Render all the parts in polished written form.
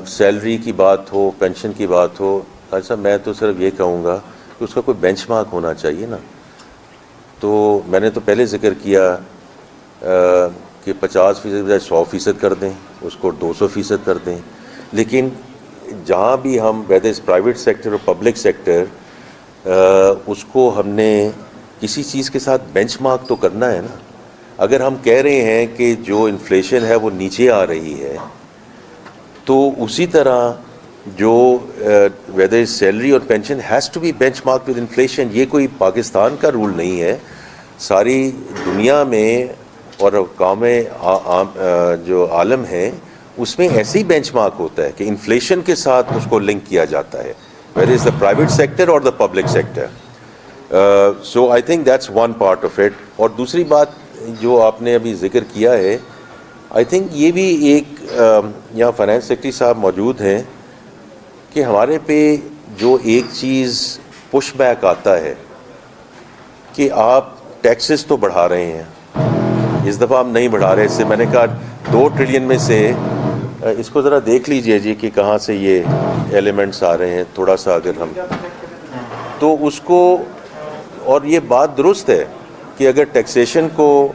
Salary کی بات ہو، pension کی بات ہو، خالد صاحب میں تو صرف یہ کہوں گا کہ اس کا کوئی بینچ مارک ہونا چاہیے نا. تو میں نے تو پہلے ذکر کیا کہ 50% بجائے 100% کر دیں، اس کو 200% کر دیں. لیکن جہاں بھی ہم ویدر از پرائیویٹ سیکٹر اور پبلک سیکٹر، اس کو ہم نے کسی چیز کے ساتھ بینچ مارک تو کرنا ہے نا. اگر ہم کہہ رہے ہیں کہ جو انفلیشن ہے وہ نیچے آ رہی ہے، تو اسی طرح جو ویدر سیلری اور pension has to be benchmark with inflation. یہ کوئی پاکستان کا رول نہیں ہے، ساری دنیا میں اور اقوام جو عالم ہے اس میں ایسے ہی بینچ مارک ہوتا ہے کہ انفلیشن کے ساتھ اس کو لنک کیا جاتا ہے، whether is the private sector اور the public sector. So I think that's one part of it. اور دوسری بات جو آپ نے ابھی ذکر کیا ہے، آئی تھنک یہ بھی ایک یہاں فائنانس سیکرٹری صاحب موجود ہیں کہ ہمارے پہ جو ایک چیز پش بیک آتا ہے کہ آپ ٹیکسز تو بڑھا رہے ہیں، اس دفعہ ہم نہیں بڑھا رہے. اس سے میں نے کہا 2 ٹریلین میں سے اس کو ذرا دیکھ لیجئے جی کہ کہاں سے یہ ایلیمنٹس آ رہے ہیں، تھوڑا سا اگر ہم تو اس کو. اور یہ بات درست ہے کہ اگر ٹیکسیشن کو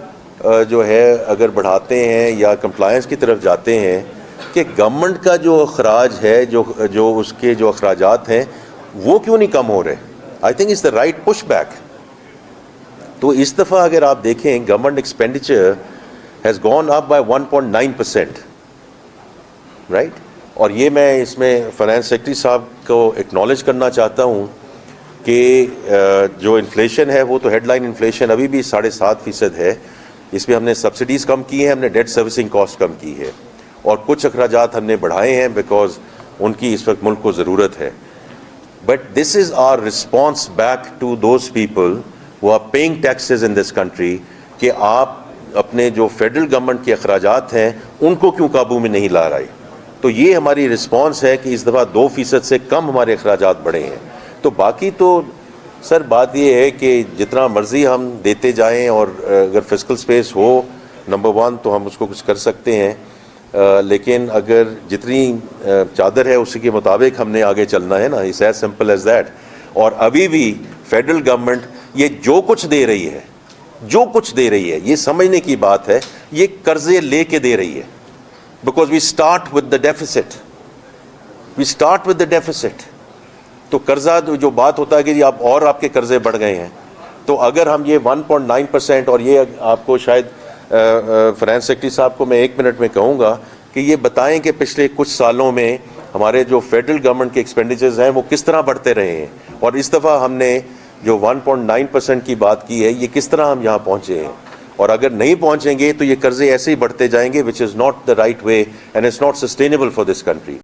جو ہے اگر بڑھاتے ہیں یا کمپلائنس کی طرف جاتے ہیں، کہ گورنمنٹ کا جو اخراج ہے، جو اس کے جو اخراجات ہیں وہ کیوں نہیں کم ہو رہے. I think it's the right push back. تو اس دفعہ اگر آپ دیکھیں government expenditure has gone up by 1.9%، right. اور یہ میں اس میں فائنانس سیکرٹری صاحب کو ایکنالج کرنا چاہتا ہوں کہ جو انفلیشن ہے وہ تو ہیڈ لائن انفلیشن ابھی بھی 7.5% ہے. اس میں ہم نے سبسڈیز کم کی ہیں، ہم نے ڈیٹ سروسنگ کاسٹ کم کی ہے، اور کچھ اخراجات ہم نے بڑھائے ہیں بیکاز ان کی اس وقت ملک کو ضرورت ہے. But this is our response back to those people who are paying taxes in this country کہ آپ اپنے جو فیڈرل گورنمنٹ کے اخراجات ہیں ان کو کیوں قابو میں نہیں لا رہے. تو یہ ہماری رسپانس ہے کہ اس دفعہ 2% سے کم ہمارے اخراجات بڑھے ہیں. تو باقی تو سر بات یہ ہے کہ جتنا مرضی ہم دیتے جائیں، اور اگر فسکل سپیس ہو نمبر 1 تو ہم اس کو کچھ کر سکتے ہیں، لیکن اگر جتنی چادر ہے اسی کے مطابق ہم نے آگے چلنا ہے نا. It's as simple as that. اور ابھی بھی فیڈرل گورنمنٹ یہ جو کچھ دے رہی ہے یہ سمجھنے کی بات ہے، یہ قرضے لے کے دے رہی ہے. Because we start with the deficit. تو قرضہ جو بات ہوتا ہے کہ جی آپ کے قرضے بڑھ گئے ہیں، تو اگر ہم یہ 1.9%، اور یہ آپ کو شاید فائنانس سیکرٹری صاحب کو میں 1 منٹ میں کہوں گا کہ یہ بتائیں کہ پچھلے کچھ سالوں میں ہمارے جو فیڈرل گورنمنٹ کے ایکسپینڈیچرز ہیں وہ کس طرح بڑھتے رہے ہیں، اور اس دفعہ ہم نے جو 1.9% کی بات کی ہے یہ کس طرح ہم یہاں پہنچے ہیں. اور اگر نہیں پہنچیں گے تو یہ قرضے ایسے ہی بڑھتے جائیں گے، which is not the right way and it's not sustainable for this country.